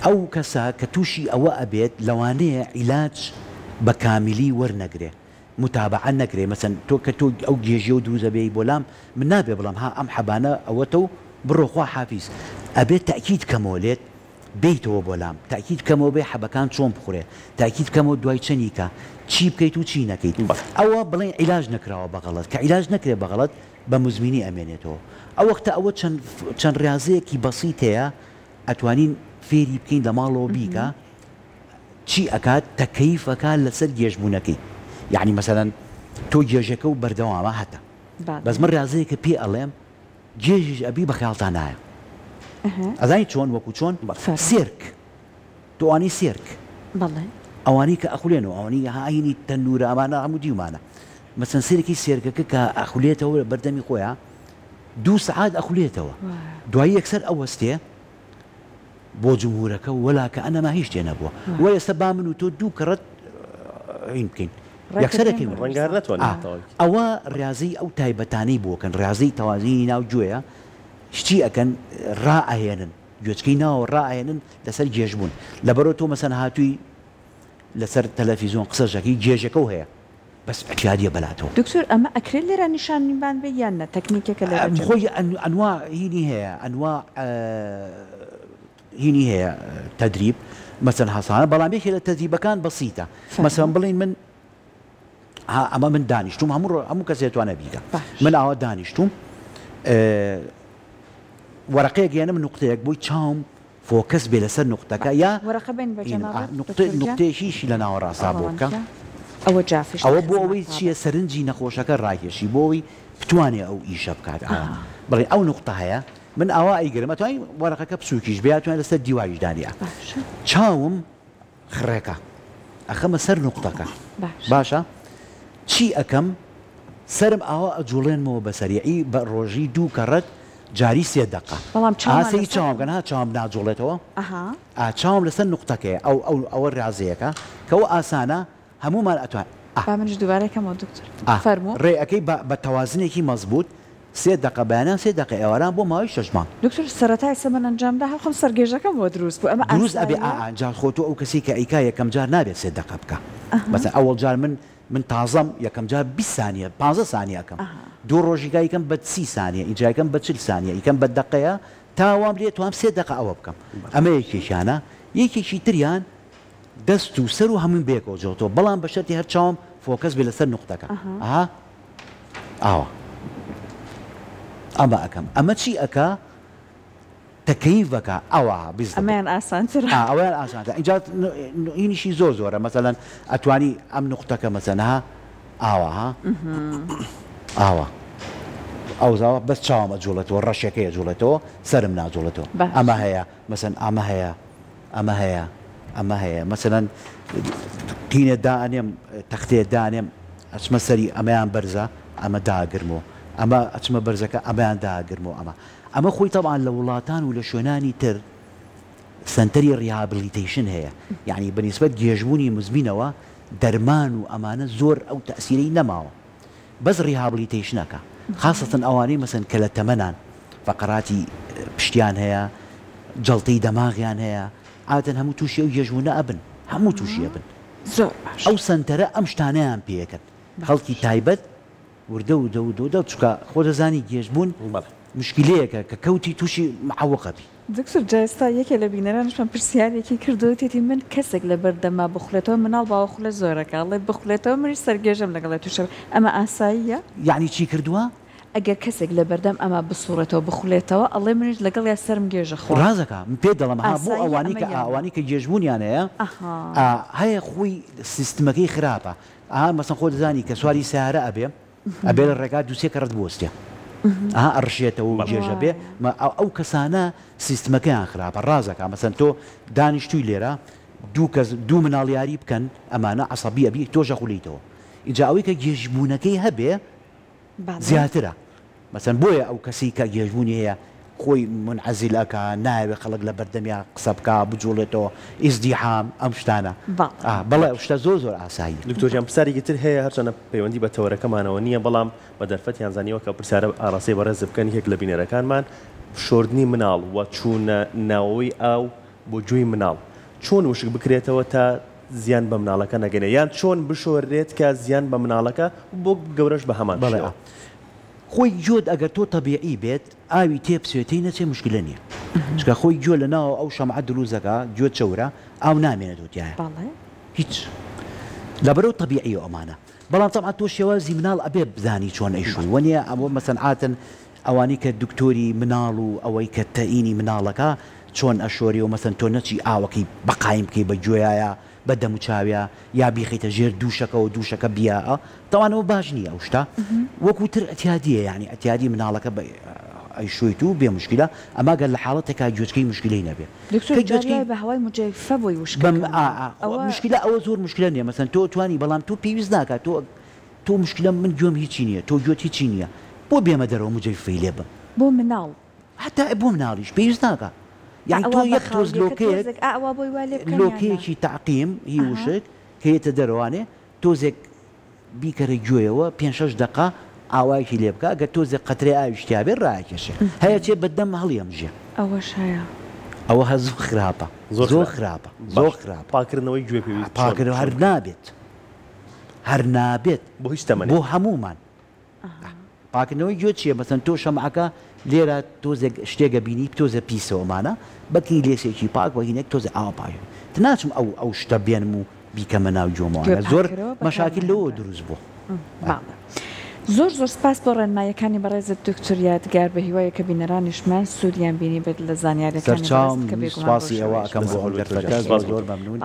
B: ئەو کەسە کە تووشی ئەوە ئەبێت لەوانەیە عیلاج بە کامیلی وەرنەگرێ متابعە نەکرێ مەسەن تۆ کە تۆ ئەو گێژی و دروزە بێی بۆلام من نابێ بڵام ها ئەم حەبانە ئەوەتە و بڕۆخوا حافیز ئەبێت تاکید کەمەوە بیتەوە بۆلام تاکید کەمەوە بێ حەبەکان چۆن بخورێ تاکید کەمەوە دوای چەنیکە چی بکەیت و چی نەکەیت ئەوە بڵێن عیلاج نەکراوە بەغەڵەت کە عیلاج نەکرێ بەغەڵەت بە مزمینی ئەمێنێتەوە ئەو وەختە ئەوە چەند ڕاضەیەکی بەسیط هەیە ئەتوانین فێری بکەین لە ماڵەوە بیکە چی ئەکات تەکەیفەکە لەسەر گێژبوونەکەی یعنی مەسەلەن تۆ گێژەکە و بەردەوامە هەتە بەس من ڕازەیەکە پێ ئەڵێم گێژیش ئەبی بە خەیاڵتان نایە ئەزانی چۆن وەکو چۆن سێرک تۆوانی سێرک ئەوانی کە ئەخولێنەوە ئەوانی هاینی تەنورە ئەمانە هەموو دیومانە مەسەن سێرکی سێرکەکە کە ئەخولێتەوە بەردەمی خۆیان 2 سعات ئەخولێتەوە دوایی یەکسەر ئەوەستێ بۆ جمهورەکە وەلا کە ئەنەما هیچ تێ نەبووە وە ئێستا با من و تۆ 2 کەڕەت هین بکەین یەکسەرەکەی
A: ڕەنگار ناتوانێت
B: ئەوە ڕاضی ئەو تایبەتانەی بۆکەن ڕاضی تەوازینی ناو گوێیە شتی ئەکەن ڕائەهێنن گوێچکەی ناوە ڕائەهێنن لەسەر گێژبوون لەبەرەوە تۆ مەسەن هاتووی لەسەر تەلەڤیزیۆن قسەژەکەی گێژەکە و هەیە بەس ئەکیادیە بەلاتەوە
C: دکتۆر ئەمە ئەکرێت لێرە نیشانیبان بێ یان نە تەکنیکێکە لە
B: خۆی ئەنوا هینی هەیە ئەنوا هینی هەیە تەدریب مەسەن هەسانە بەڵام یەکێ لە تەدریبەکان بەسیتە مەسەن بڵین من ئەمە من دانیشتوم هەموو کەسێ توانە بیکە من ئاوا دانیشتوم وەرەقەیەک یانم نقطەیەک بۆی چاوم فۆکەس بێ لەسەر نقطەکە یا نقطەیەکیشی لە ناوەڕاستا بۆ بکە
C: ئەوە جافش
B: ئەوە بۆ ئەوەی چییە سەرنجی نەخۆشەکە ڕاکێشی بۆ ئەوی بتوانێ ئەو ئیشە بکات بڵێ ئەو نقطە هەیە من ئاوا ئەیگەرم ئەتوانین وەرەقەکە بچووکیش بێ توانێت لەسەر دیواریش دانیە چاوم خڕێکە ئەخەمە سەر نقطەکە باشە چی ئەەکەم سرم ئاوا ئەجوڵێنمەوە بە سەریعی بە ڕۆژی 2 کەڕەت جاری 3 دقه ئاسی چاوم ها چاوم ناجوڵێتەوە چاوم لەسەر نقطەکەی ئەوە ڕازەیەەکە کەەوە ئاسانە هەمومان ئەتوان
C: منش دووبارەکەمەوە دکتۆر فەرموو
B: ڕێەکەی بە تەوازنێکی مەزبوط 3 دقه بەیانان 3 دقه ئێواران بۆ ماوەی 6 مانگ
C: دکتۆر سەرەتای سەمە ئەنجامدا هەڵخۆم سەرگێژەکەم بۆ دروست بوو ئەمە
B: دروست ئەبێ ئەنجام خۆتو ئەو کەسی کە ئەیکا یەکەم جار نابێت 3 دقه بکە مەسەن ئەوەڵ جار من تازەم یەکەم جار 20 ثانیە 15 ثانیەکەم دوو ڕۆژیکا یکەم بە 30 ثانیە ئیجاکەم بە 40 ثانیە یکەم بە دقەیە تاوام لێ توام 3 دقه ئەوە بکەم ئەمە یەکێکیانە یەکێکی تریان دەست و سەر و هەمووی بێکەوە جەوتەوە بەڵام بە شەرتی هەر چاوم فۆکەس بێ لەسەر نقطەکە ئاوە ئەمە ئەەکەم ئەمە چی ئەکا تەکەیفەکە ئەوە
C: ئەمەیان ئاسانترە
B: ئەویان ئاسانتر اینجا ئینیشی زۆر زۆرە مەسەلەن ئەتوانی ئەم نقطەکە مەسەنها ئاوە ئاوە ئەو زاوە بەس چاومە جوڵێتەوە ڕەشەکەیە جوڵێتەوە سرم ناجوڵێتەوە ئەمە هەیە مەسەن ئەمە هەیە ئەمە هەیە ئەمە هەیە مەسەلەن قینێ دانێم تەختێ دانێم ئەچمە سەری ئەمەیان بەرزە ئەمە داگرمەوە ئەمە ئەچمە بەرزەکە ئەمەیان داگرمەوە ئەمە خۆی تەبعاان لە وڵاتان و لە شوێنانی تر سنتەری ریهابلیتیشن هەیە یعنی بەنسبەت گێژبوونی مزمینەوە دەرمان و ئەمانە زۆر ئەو تەسیرەی نەماوە بەس ریهابلیتیشنەکە خاصەتەن ئەوانەی مەسەن کە لە تەمەنان فەقەراتی پشتیان هەیە جەڵتەی دەماغیان هەیە عادەتەن هەموو تووشی ئەو گێژبوونە ئەبن هەموو تووشی ئەبن ئەو سنتەرە ئەم شتانەیان پێەکەن خەڵکی تایبەت وردە و دەودە چکە خۆ دەزانی گێژبوون مشکلەیەکە کە کەوتی تووشی معوقەبی
C: دکتۆر جاستا یەکێ لە بینەرانشمان پرسیارێکی کردوێتی من کەسێک لە بەردەما بخولێتەوە مناڵ باوە خولە زۆرەکە ئەڵێ بخولێتەوە مری سەرگێژم لەگەڵێت تووشە ئەمە ئاساییە
B: یعنی چی کردووە؟
C: ئەگەر کەسێک لە بەردەم ئەمە بسوڕێتەوە بخولێتەوە ئەڵێ منیش لەگەڵ یا سرم گێژە خۆ
B: ڕازەکە من پێ دەڵم بۆ ئەوانی کە گێژبوونیان هەیە هەیە خۆی سیستمەکەی خراپە مەسەن خۆ دەزانی کە سواری سیارە ئەبێ لە ڕێگا دووسێ کە ڕەت بوەستێ ئەڕشێتەوە و گێژە بێ ئەو کەسانە سیستمەکەیان خراپە ڕازەکە مەسەن تۆ دانیشتووی لێرە دوو مناڵیاری بکەن ئەمانە عەسەبی ئەبی تۆژە خولیتەوە ئینجا ئەوەی کە گێژبوونەکەی هەبێ زیاترە مەسەن بۆیە ئەو کەسی کە گێژبوونی هەیە خۆی منعەزیلەکە ناوێ خەڵک لە بەردەمیا قسە بکە بجوڵێتەوە ئیزدیحام ئەم شتانە بەڵێ شتە زۆر زۆر ئاسایی
A: دکتۆر پرسیارێکی تر هەیە هەرچەنە پەیوەندی بە تەوەرەکەمانەوە نییە بەڵام بە دەرفەتیان زانیوە کە پرسیارە ئاڕاستەی بەڕێز بکەن یەک لە بینەرەکانمان شۆردنی مناڵ و چوونە ناوەوەی ئاو بۆ جوێی مناڵ چۆن وشک بکرێتەوە تا زیان بە مناڵەکە نەگەنێ یان چۆن بشۆرێت کە زیان بە مناڵەکە بۆ گەورەش بە هەمان
B: بەڵێ خۆی جۆت ئەگەر تۆ تەبیعی بێت ئاوی تێپسێتی نەچێ مشکلە نییە چکە خۆی گوێ لە ناوە ئەو شەمعە دروزەکە گوێت چەورە ئاو نامێنێت وتیایە هیچ لەبەرەو تەبیعی ئەمانە بەڵام تەبعا تۆ شێوازی مناڵ ئەبێ بزانی چۆن ئەیشوی وەنیە ئەوە مەسەنعاتن ئەوانی کە دکتۆری مناڵ و ئەوەی کە تەئینی مناڵەکە چۆن ئەشۆری و مەسەن تۆ نەچی ئاوەکەی بەقایم بکەی بە گوێیایە بە دەموچاویە یا بیخیتە ژێر دووشەکە و دووشەکە بیاە تەوانەوە باش نییە ئەو شتا وەکوتر ئەتیادیە یعنی ئەتیادی مناڵەکە ئەیشۆیت و بێ مشکلە ئەما گەر لە حاڵەتێکا گوێچکەی مشکلەی نەبێ
C: بە هەوای مجەفە بۆی
B: مشکلە ئەوە زۆر مشکلە نییە مەسەن تۆ توانی بەڵام تۆ پێویست ناکات تۆ مشکلە من گوێم هیچی نییە تۆ گوێت هیچی نییە بۆ بێمە دەرەوە مجەفەی لێ بم
C: بۆ مناڵ
B: حتا بۆ مناڵیش پێویست ناکات يعني تو يكتوز لوكيكي تعقيم هي وشك كي تدروانه توزك بيكر جويوا 5-6 دقه اواكي ليبكا قد توزك قطري اشتيابي راكش هي تي بدم هليمجي
C: اواش هيا
B: او هزو خرابه زو خرابه
A: باكرنوي جوي
B: باكر هرنابت
A: بو هیچ تمنه
B: بو همومان باكرنوي جو تشي مثلا تو شمعك لێرە تۆزێک شتێگە بینی تۆزە پیسەوەمانە بەکی لێسێکی پاک وە هینێک تۆزە ئاوا پاک تناچم ئەو شتە بێنم و بیکەمە ناو جۆمەوە زۆر مەشاکل لەوە دروست بوو
C: زۆر سپاس بۆ ڕێنماییەکانی بەڕێزت دکتۆر یادگار بە هیوایە کە بینەرانیشمان سوودیان بینی بێت لە زانیاریەکانی
B: سپاسی ئەوە ئەەکەم بۆ هەڵگەرتەکە زۆر مەمنون